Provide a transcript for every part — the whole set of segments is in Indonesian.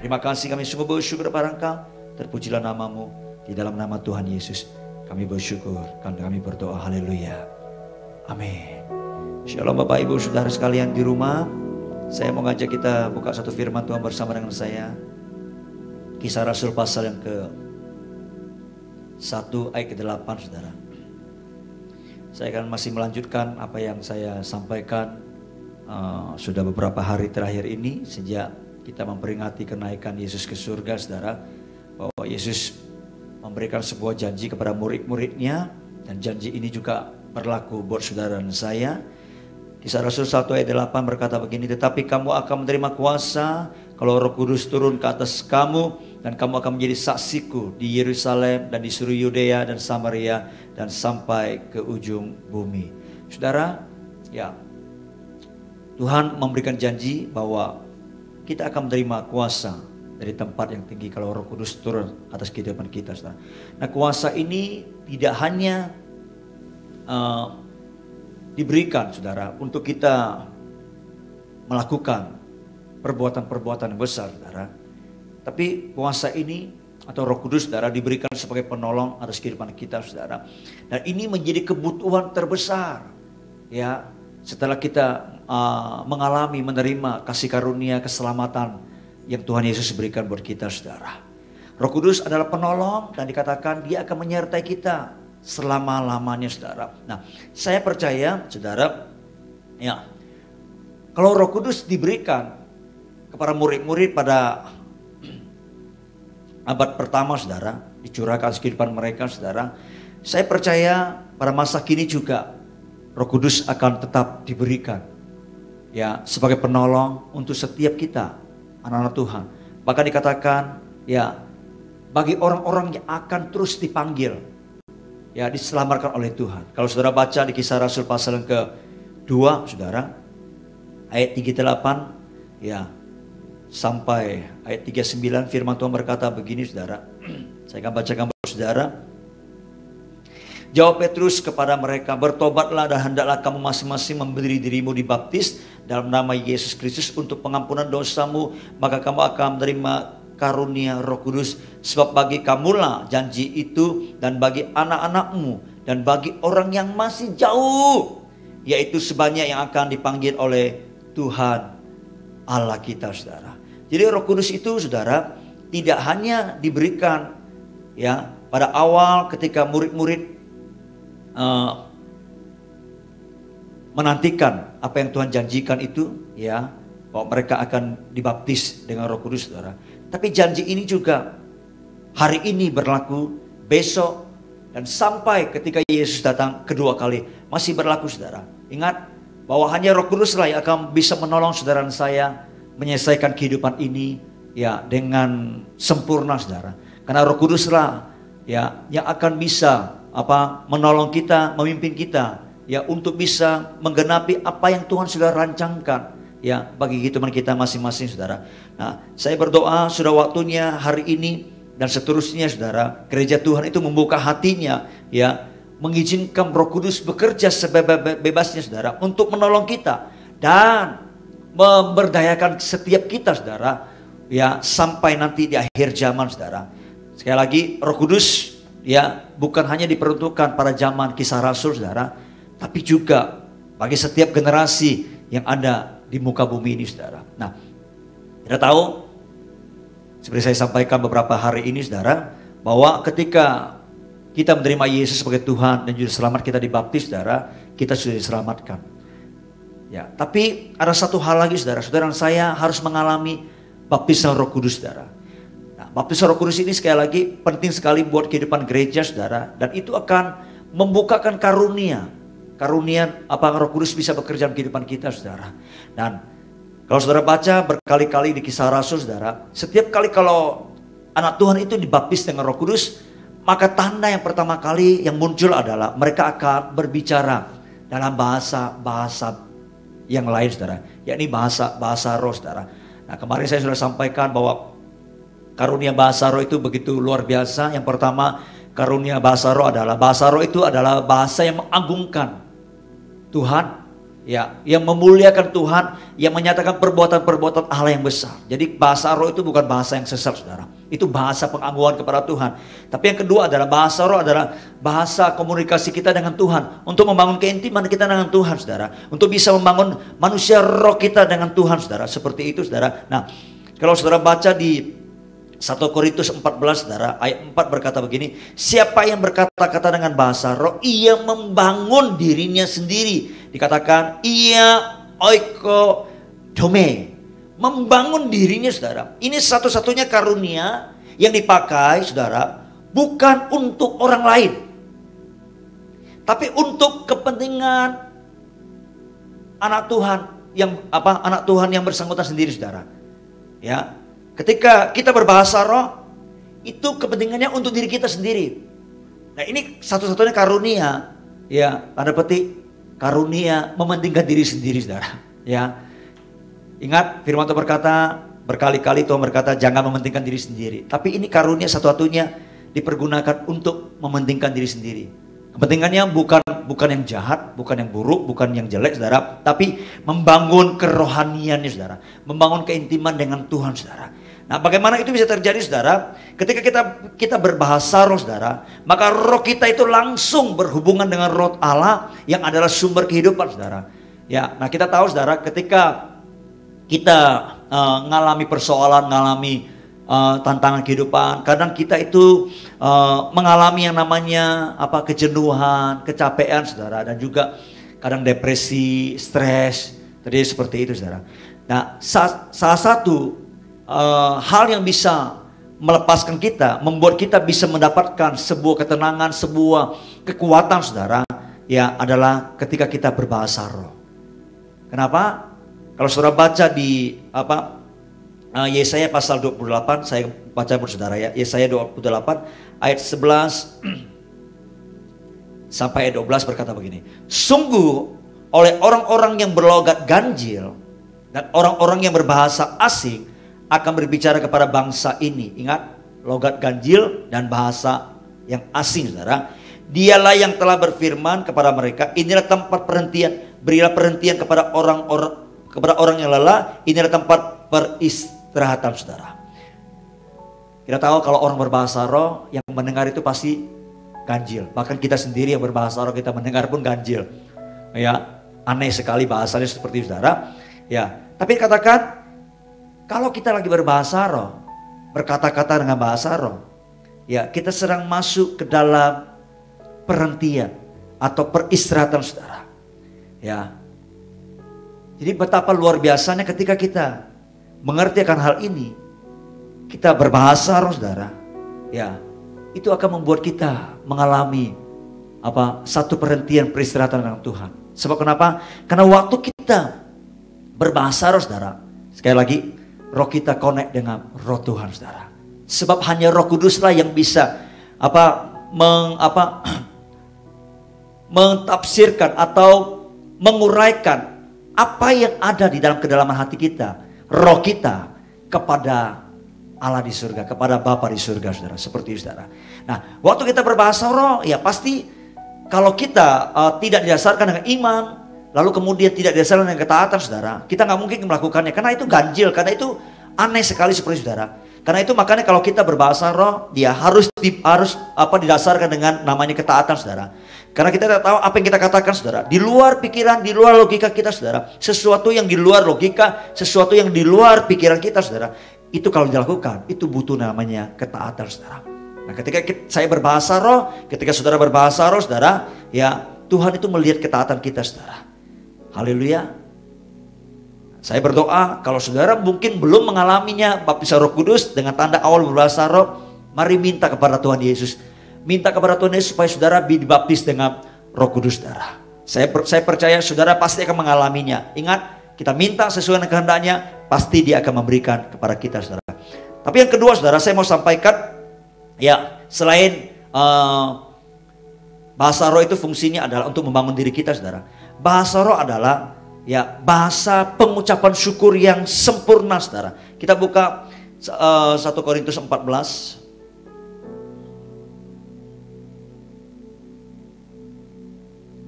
Terima kasih, kami sungguh bersyukur kepada Engkau. Terpujilah namamu. Di dalam nama Tuhan Yesus kami bersyukur, kami berdoa. Haleluya. Amin. Shalom Bapak Ibu Saudara sekalian di rumah. Saya mau ngajak kita buka satu firman Tuhan bersama dengan saya. Kisah Rasul pasal yang ke-1 ayat ke-8, Saudara. Saya akan masih melanjutkan apa yang saya sampaikan sudah beberapa hari terakhir ini sejak kita memperingati kenaikan Yesus ke surga, Saudara. Bahwa Yesus memberikan sebuah janji kepada murid-muridnya, dan janji ini juga berlaku buat saudara dan saya. Kisah Rasul 1 ayat 8 berkata begini, tetapi kamu akan menerima kuasa kalau Roh Kudus turun ke atas kamu, dan kamu akan menjadi saksiku di Yerusalem dan di seluruh Yudea dan Samaria dan sampai ke ujung bumi. Saudara, ya, Tuhan memberikan janji bahwa kita akan menerima kuasa dari tempat yang tinggi kalau Roh Kudus turun atas kehidupan kita, saudara. Nah, kuasa ini tidak hanya diberikan, saudara, untuk kita melakukan perbuatan-perbuatan besar, saudara. Tapi kuasa ini atau Roh Kudus, saudara, diberikan sebagai penolong atas kehidupan kita, saudara. Dan ini menjadi kebutuhan terbesar, ya, setelah kita mengalami, menerima kasih karunia keselamatan yang Tuhan Yesus berikan buat kita, saudara. Roh Kudus adalah penolong dan dikatakan dia akan menyertai kita selama-lamanya, saudara. Nah, saya percaya, saudara, ya, kalau Roh Kudus diberikan kepada murid-murid pada abad pertama, saudara, dicurahkan kehidupan mereka, saudara. Saya percaya pada masa kini juga Roh Kudus akan tetap diberikan, ya, sebagai penolong untuk setiap kita, anak-anak Tuhan. Bahkan dikatakan, ya, bagi orang-orang yang akan terus dipanggil, ya, diselamatkan oleh Tuhan. Kalau saudara baca di Kisah Rasul pasal yang ke-2, saudara, ayat 38, ya, sampai ayat 39, firman Tuhan berkata begini, saudara. Saya akan bacakan buat saudara. Jawab Petrus kepada mereka, bertobatlah dan hendaklah kamu masing-masing memberi dirimu dibaptis dalam nama Yesus Kristus untuk pengampunan dosamu, maka kamu akan menerima karunia Roh Kudus. Sebab bagi kamulah janji itu, dan bagi anak-anakmu, dan bagi orang yang masih jauh, yaitu sebanyak yang akan dipanggil oleh Tuhan Allah kita, saudara. Jadi Roh Kudus itu, saudara, tidak hanya diberikan, ya, pada awal ketika murid-murid menantikan apa yang Tuhan janjikan itu, ya, bahwa mereka akan dibaptis dengan Roh Kudus, saudara. Tapi janji ini juga hari ini berlaku, besok, dan sampai ketika Yesus datang kedua kali masih berlaku, saudara. Ingat bahwa hanya Roh Kuduslah yang akan bisa menolong saudara dan saya menyelesaikan kehidupan ini, ya, dengan sempurna, saudara. Karena Roh Kuduslah, ya, yang akan bisa menolong kita, memimpin kita, ya, untuk bisa menggenapi apa yang Tuhan sudah rancangkan, ya, bagi kehidupan kita masing-masing, saudara. Nah, saya berdoa sudah waktunya hari ini dan seterusnya, saudara, gereja Tuhan itu membuka hatinya, ya, mengizinkan Roh Kudus bekerja sebebas-bebasnya, saudara, untuk menolong kita dan memberdayakan setiap kita, saudara, ya, sampai nanti di akhir zaman, saudara. Sekali lagi, Roh Kudus, ya, bukan hanya diperuntukkan pada zaman Kisah Rasul, saudara, tapi juga bagi setiap generasi yang ada di muka bumi ini, saudara. Nah, kita tahu, seperti saya sampaikan beberapa hari ini, saudara, bahwa ketika kita menerima Yesus sebagai Tuhan dan Juru Selamat, kita dibaptis, saudara, kita sudah diselamatkan. Ya, tapi ada satu hal lagi, saudara. Saudara dan saya harus mengalami baptisan Roh Kudus, saudara. Baptisan Roh Kudus ini sekali lagi penting sekali buat kehidupan gereja, saudara, dan itu akan membukakan karunia Roh Kudus bisa bekerja dalam kehidupan kita, saudara. Dan kalau saudara baca berkali-kali di Kisah Rasul, saudara, setiap kali kalau anak Tuhan itu dibaptis dengan Roh Kudus, maka tanda yang pertama kali yang muncul adalah mereka akan berbicara dalam bahasa yang lain, saudara, yakni bahasa roh, saudara. Nah, kemarin saya sudah sampaikan bahwa karunia bahasa roh itu begitu luar biasa. Yang pertama, karunia bahasa roh itu adalah bahasa yang mengagungkan Tuhan, Ya, yang memuliakan Tuhan, yang menyatakan perbuatan-perbuatan Allah yang besar. Jadi bahasa roh itu bukan bahasa yang sesat, saudara. Itu bahasa pengakuan kepada Tuhan. Tapi yang kedua adalah bahasa roh adalah bahasa komunikasi kita dengan Tuhan. Untuk membangun keintiman kita dengan Tuhan, saudara. Untuk bisa membangun manusia roh kita dengan Tuhan, saudara. Seperti itu, saudara. Nah, kalau saudara baca di 1 Korintus 14, saudara, ayat 4 berkata begini, siapa yang berkata-kata dengan bahasa roh, ia membangun dirinya sendiri. Dikatakan, ia oikodome, membangun dirinya, saudara. Ini satu-satunya karunia yang dipakai, saudara, bukan untuk orang lain, tapi untuk kepentingan anak Tuhan anak Tuhan yang bersangkutan sendiri, saudara. Ya, ketika kita berbahasa roh, itu kepentingannya untuk diri kita sendiri. Nah, ini satu-satunya karunia, ya, tanda petik karunia mementingkan diri sendiri, saudara. Ya, ingat firman Tuhan berkata, berkali-kali Tuhan berkata jangan mementingkan diri sendiri. Tapi ini karunia satu-satunya dipergunakan untuk mementingkan diri sendiri. Kepentingannya bukan yang jahat, bukan yang buruk, bukan yang jelek, saudara, tapi membangun kerohaniannya, saudara, membangun keintiman dengan Tuhan, saudara. Nah, bagaimana itu bisa terjadi, saudara? Ketika kita berbahasa roh, saudara, maka roh kita itu langsung berhubungan dengan roh Allah yang adalah sumber kehidupan, saudara. Ya, nah kita tahu, saudara, ketika kita ngalami persoalan, ngalami tantangan kehidupan, kadang kita itu mengalami yang namanya kejenuhan, kecapean, saudara, dan juga kadang depresi, stres, terjadi seperti itu, saudara. Nah, salah satu hal yang bisa melepaskan kita, membuat kita bisa mendapatkan sebuah ketenangan, sebuah kekuatan, saudara, ya, adalah ketika kita berbahasa roh. Kenapa? Kalau saudara baca di Yesaya pasal 28, saya baca buat saudara ya. Yesaya 28 ayat 11 sampai ayat 12 berkata begini. Sungguh oleh orang-orang yang berlogat ganjil dan orang-orang yang berbahasa asing akan berbicara kepada bangsa ini. Ingat, logat ganjil dan bahasa yang asing, saudara. Dialah yang telah berfirman kepada mereka, inilah tempat perhentian, berilah perhentian kepada orang yang lelah, inilah tempat peristirahatan, saudara. Kita tahu kalau orang berbahasa roh, yang mendengar itu pasti ganjil. Bahkan kita sendiri yang berbahasa roh, kita mendengar pun ganjil. Ya, aneh sekali bahasanya seperti itu, saudara. Ya, tapi katakan, kalau kita lagi berbahasa roh, berkata-kata dengan bahasa roh, ya, kita sedang masuk ke dalam perhentian atau peristirahatan, saudara. Ya. Jadi betapa luar biasanya ketika kita mengerti akan hal ini, kita berbahasa roh, saudara. Ya, itu akan membuat kita mengalami satu perhentian peristirahatan dengan Tuhan. Sebab kenapa? Karena waktu kita berbahasa roh, saudara, sekali lagi, roh kita connect dengan roh Tuhan, saudara. Sebab hanya Roh Kuduslah yang bisa mentafsirkan atau menguraikan apa yang ada di dalam kedalaman hati kita, roh kita, kepada Allah di surga, kepada Bapa di surga, saudara. Seperti itu, saudara. Nah, waktu kita berbahasa roh, ya pasti kalau kita tidak didasarkan dengan iman, lalu kemudian tidak didasarkan dengan ketaatan, saudara, kita nggak mungkin melakukannya, karena itu ganjil, karena itu aneh sekali, seperti itu, saudara. Karena itu makanya kalau kita berbahasa roh, dia harus didasarkan dengan namanya ketaatan, saudara. Karena kita tidak tahu apa yang kita katakan, saudara, di luar pikiran, di luar logika kita, saudara. Sesuatu yang di luar logika, sesuatu yang di luar pikiran kita, saudara, itu kalau dilakukan, itu butuh namanya ketaatan, saudara. Nah, ketika saya berbahasa roh, ketika saudara berbahasa roh, saudara, ya, Tuhan itu melihat ketaatan kita, saudara. Haleluya. Saya berdoa kalau saudara mungkin belum mengalaminya baptisan Roh Kudus dengan tanda awal berbahasa roh, mari minta kepada Tuhan Yesus. Minta kepada Tuhan Yesus supaya saudara dibaptis dengan Roh Kudus, saudara. Saya percaya saudara pasti akan mengalaminya. Ingat, kita minta sesuai dengan kehendaknya, pasti Dia akan memberikan kepada kita, saudara. Tapi yang kedua, saudara, saya mau sampaikan, ya, selain bahasa roh itu fungsinya adalah untuk membangun diri kita, saudara. Bahasa roh adalah, ya, bahasa pengucapan syukur yang sempurna, saudara. Kita buka 1 Korintus 14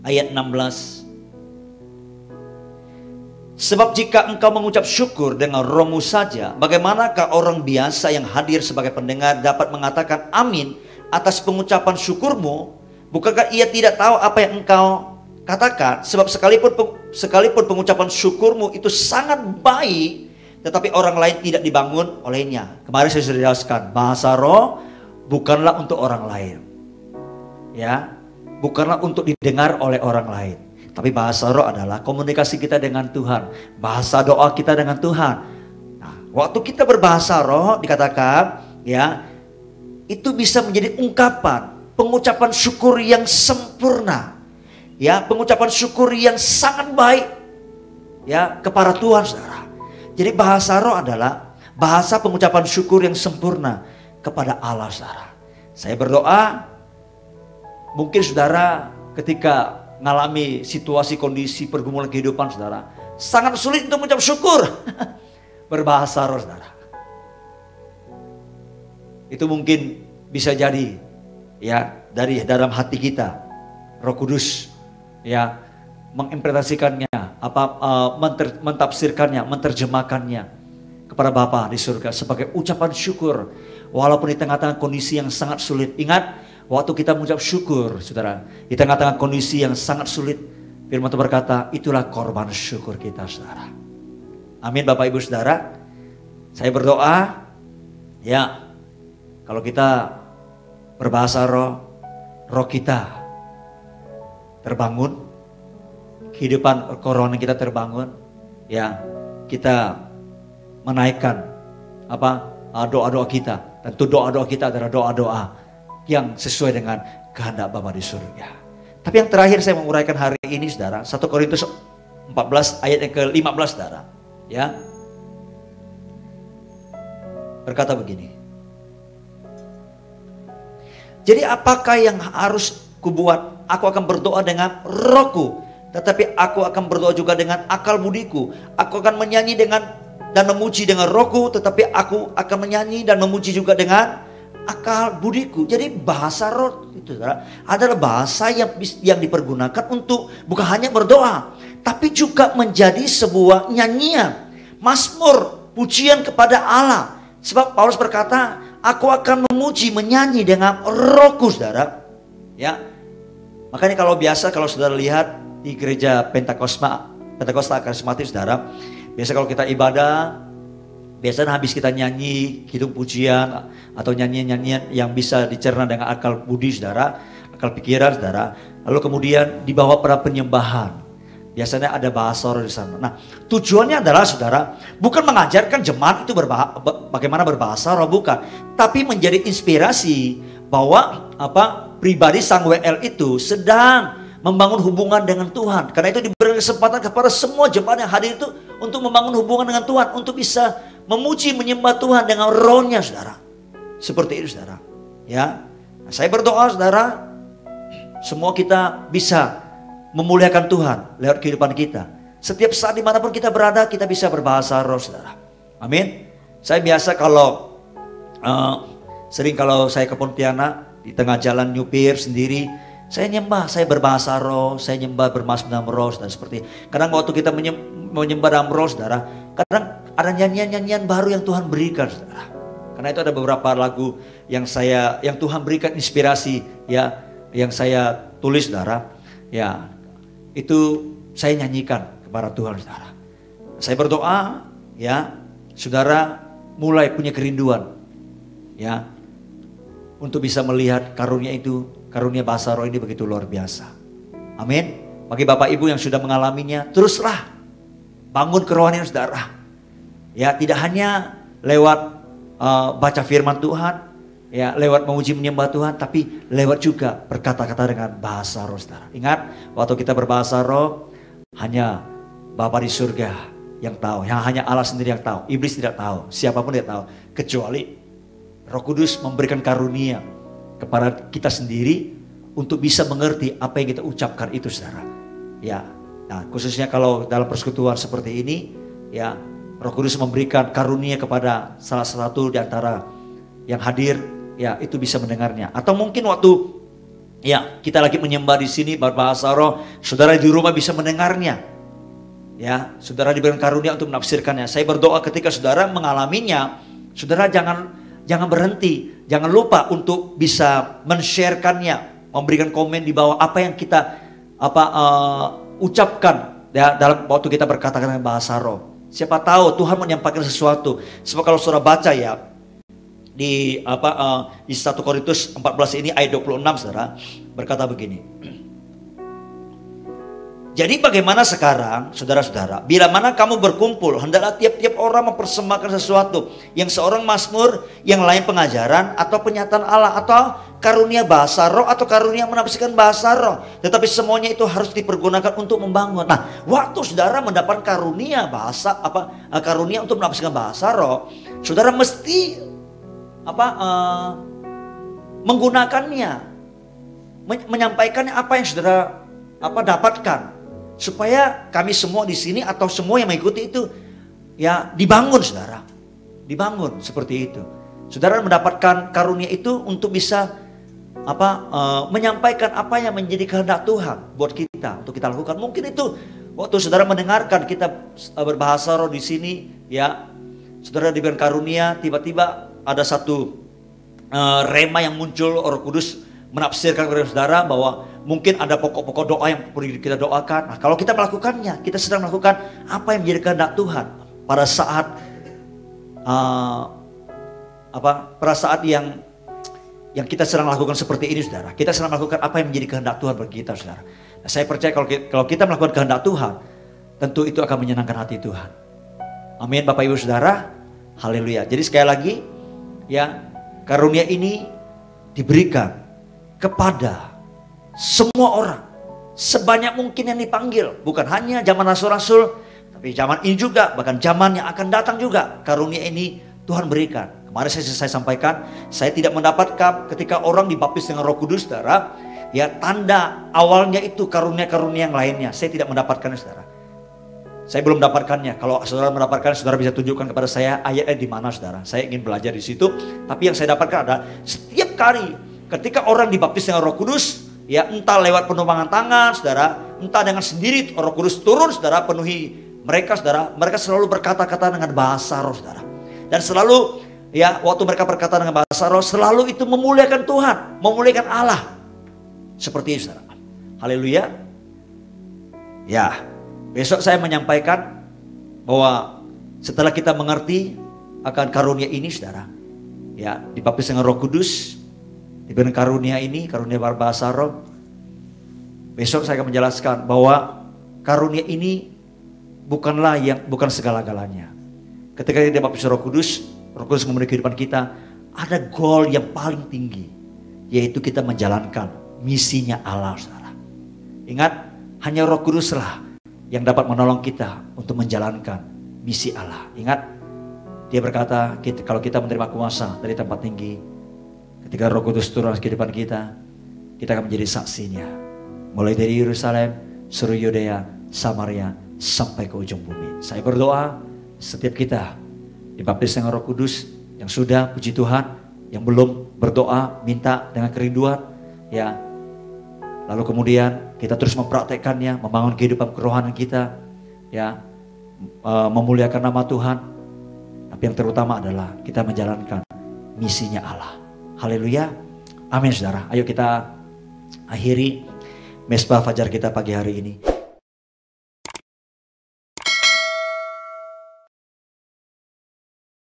ayat 16. Sebab jika engkau mengucap syukur dengan rohmu saja, bagaimanakah orang biasa yang hadir sebagai pendengar dapat mengatakan amin atas pengucapan syukurmu? Bukankah ia tidak tahu apa yang engkau katakan? Sebab sekalipun pengucapan syukurmu itu sangat baik, tetapi orang lain tidak dibangun olehnya. Kemarin saya sudah jelaskan, bahasa roh bukanlah untuk orang lain, ya, bukanlah untuk didengar oleh orang lain. Tapi bahasa roh adalah komunikasi kita dengan Tuhan, bahasa doa kita dengan Tuhan. Nah, waktu kita berbahasa roh dikatakan, ya, itu bisa menjadi ungkapan, pengucapan syukur yang sempurna, ya, pengucapan syukur yang sangat baik, ya, kepada Tuhan, saudara. Jadi bahasa roh adalah bahasa pengucapan syukur yang sempurna kepada Allah, saudara. Saya berdoa, mungkin saudara ketika mengalami situasi kondisi pergumulan kehidupan saudara, sangat sulit untuk mengucap syukur berbahasa roh, saudara. Itu mungkin bisa jadi, ya, dari dalam hati kita Roh Kudus, ya, menginterpretasikannya, mentafsirkannya, menerjemahkannya kepada Bapa di surga sebagai ucapan syukur walaupun di tengah-tengah kondisi yang sangat sulit. Ingat, waktu kita mengucap syukur, saudara, di tengah-tengah kondisi yang sangat sulit, firman Tuhan berkata, itulah korban syukur kita, saudara. Amin, Bapak Ibu Saudara. Saya berdoa, ya, kalau kita berbahasa roh, roh kita terbangun, kehidupan korohanian kita terbangun, ya, kita menaikkan doa-doa kita. Tentu doa-doa kita adalah doa-doa yang sesuai dengan kehendak Bapa di surga. Tapi yang terakhir saya menguraikan hari ini, saudara, 1 Korintus 14 ayat yang ke-15, saudara, ya, berkata begini. Jadi apakah yang harus kubuat? Aku akan berdoa dengan rohku, tetapi aku akan berdoa juga dengan akal budiku. Aku akan menyanyi dan memuji dengan rohku, tetapi aku akan menyanyi dan memuji juga dengan akal budiku. Jadi bahasa roh itu, saudara, adalah bahasa yang dipergunakan untuk bukan hanya berdoa, tapi juga menjadi sebuah nyanyian, mazmur, pujian kepada Allah. Sebab Paulus berkata, aku akan memuji, menyanyi dengan rohku, saudara. Ya, makanya kalau saudara lihat di gereja Pentakosta Karismatik, saudara, biasa kalau kita ibadah, biasanya habis kita nyanyi hitung pujian atau nyanyian-nyanyian yang bisa dicerna dengan akal budi, saudara, akal pikiran, saudara. Lalu kemudian dibawa pada penyembahan. Biasanya ada bahasa roh di sana. Nah, tujuannya adalah, saudara, bukan mengajarkan jemaat itu bagaimana berbahasa roh, bukan, tapi menjadi inspirasi bahwa pribadi Samuel itu sedang membangun hubungan dengan Tuhan. Karena itu diberikan kesempatan kepada semua jemaat yang hadir itu untuk membangun hubungan dengan Tuhan, untuk bisa memuji, menyembah Tuhan dengan rohnya, saudara. Seperti itu, saudara. Ya, nah, saya berdoa, saudara, semua kita bisa memuliakan Tuhan lewat kehidupan kita. Setiap saat dimanapun kita berada, kita bisa berbahasa roh, saudara. Amin. Saya biasa kalau saya ke Pontianak, di tengah jalan nyupir sendiri, saya nyembah, saya berbahasa roh, saya nyembah bermasmur dalam roh, saudara. Seperti kadang waktu kita menyembah dalam roh, saudara, kadang ada nyanyian-nyanyian baru yang Tuhan berikan, saudara. Karena itu ada beberapa lagu yang Tuhan berikan inspirasi, ya, yang saya tulis, saudara. Ya, itu saya nyanyikan kepada Tuhan, saudara. Saya berdoa, ya, saudara mulai punya kerinduan, ya, untuk bisa melihat karunia itu. Karunia bahasa roh ini begitu luar biasa. Amin. Bagi Bapak Ibu yang sudah mengalaminya, teruslah bangun kerohanian, saudara. Ya, tidak hanya lewat baca firman Tuhan, ya, lewat memuji menyembah Tuhan, tapi lewat juga berkata-kata dengan bahasa roh, saudara. Ingat, waktu kita berbahasa roh, hanya Bapa di surga yang tahu, hanya Allah sendiri yang tahu. Iblis tidak tahu, siapapun tidak tahu, kecuali Roh Kudus memberikan karunia kepada kita sendiri untuk bisa mengerti apa yang kita ucapkan itu, saudara. Ya, nah, khususnya kalau dalam persekutuan seperti ini, ya, Roh Kudus memberikan karunia kepada salah satu di antara yang hadir, ya, itu bisa mendengarnya. Atau mungkin waktu, ya, kita lagi menyembah di sini berbahasa roh, saudara di rumah bisa mendengarnya. Ya, saudara diberikan karunia untuk menafsirkannya. Saya berdoa ketika saudara mengalaminya, saudara jangan berhenti, jangan lupa untuk bisa men-sharekannya, memberikan komen di bawah apa yang kita ucapkan ya dalam waktu kita berkata dengan bahasa roh. Siapa tahu Tuhan menyampaikan sesuatu. Sebab kalau saudara baca ya di 1 Korintus 14 ini ayat 26 saudara berkata begini. Jadi bagaimana sekarang saudara-saudara, bila mana kamu berkumpul, hendaklah tiap-tiap orang mempersembahkan sesuatu, yang seorang mazmur, yang lain pengajaran atau penyataan Allah, atau karunia bahasa roh, atau karunia menafsirkan bahasa roh. Tetapi semuanya itu harus dipergunakan untuk membangun. Nah, waktu saudara mendapat karunia karunia untuk menafsirkan bahasa roh, saudara mesti menggunakannya, menyampaikannya apa yang saudara dapatkan. Supaya kami semua di sini atau semua yang mengikuti itu ya dibangun saudara. Dibangun seperti itu. Saudara mendapatkan karunia itu untuk bisa menyampaikan apa yang menjadi kehendak Tuhan buat kita untuk kita lakukan. Mungkin itu waktu saudara mendengarkan kita berbahasa roh di sini ya. Saudara diberikan karunia, tiba-tiba ada satu rema yang muncul, Roh Kudus menafsirkan kepada saudara bahwa mungkin ada pokok-pokok doa yang perlu kita doakan. Nah, kalau kita melakukannya, kita sedang melakukan apa yang menjadi kehendak Tuhan pada saat pada saat yang kita sedang lakukan seperti ini, saudara. Kita sedang melakukan apa yang menjadi kehendak Tuhan bagi kita, saudara. Nah, saya percaya kalau kita melakukan kehendak Tuhan, tentu itu akan menyenangkan hati Tuhan. Amin, Bapak Ibu Saudara. Haleluya. Jadi sekali lagi, ya karunia ini diberikan kepada semua orang, sebanyak mungkin yang dipanggil. Bukan hanya zaman rasul-rasul, tapi zaman ini juga, bahkan zaman yang akan datang juga. Karunia ini Tuhan berikan. Kemarin saya sampaikan, saya tidak mendapatkan ketika orang dibaptis dengan Roh Kudus, saudara. Ya tanda awalnya itu karunia-karunia yang lainnya. Saya tidak mendapatkannya, saudara. Saya belum mendapatkannya. Kalau saudara mendapatkan, saudara bisa tunjukkan kepada saya ayatnya di mana, saudara. Saya ingin belajar di situ. Tapi yang saya dapatkan adalah setiap kali ketika orang dibaptis dengan Roh Kudus, ya entah lewat penumpangan tangan, saudara, entah dengan sendiri Roh Kudus turun, saudara, penuhi mereka, saudara. Mereka selalu berkata-kata dengan bahasa roh, saudara. Dan selalu, ya waktu mereka berkata dengan bahasa roh, selalu itu memuliakan Tuhan, memuliakan Allah. Seperti itu, saudara. Haleluya. Ya, besok saya menyampaikan bahwa setelah kita mengerti akan karunia ini, saudara, ya dibaptis dengan Roh Kudus, diberikan karunia ini, karunia bahasa roh. Besok saya akan menjelaskan bahwa karunia ini bukan segala-galanya. Ketika kita dibaptis Roh Kudus memenuhi kehidupan kita, ada goal yang paling tinggi, yaitu kita menjalankan misinya Allah, saudara. Ingat, hanya Roh Kuduslah yang dapat menolong kita untuk menjalankan misi Allah. Ingat, dia berkata, kalau kita menerima kuasa dari tempat tinggi, ketika Roh Kudus turun ke depan kita, kita akan menjadi saksinya. Mulai dari Yerusalem, seluruh Yudea, Samaria, sampai ke ujung bumi. Saya berdoa, setiap kita dibaptis dengan Roh Kudus, yang sudah, puji Tuhan, yang belum berdoa, minta dengan kerinduan, ya. Lalu kemudian kita terus mempraktekkannya, membangun kehidupan kerohanian kita, ya, memuliakan nama Tuhan. Tapi yang terutama adalah kita menjalankan misinya Allah. Haleluya. Amin, saudara. Ayo kita akhiri mesbah fajar kita pagi hari ini.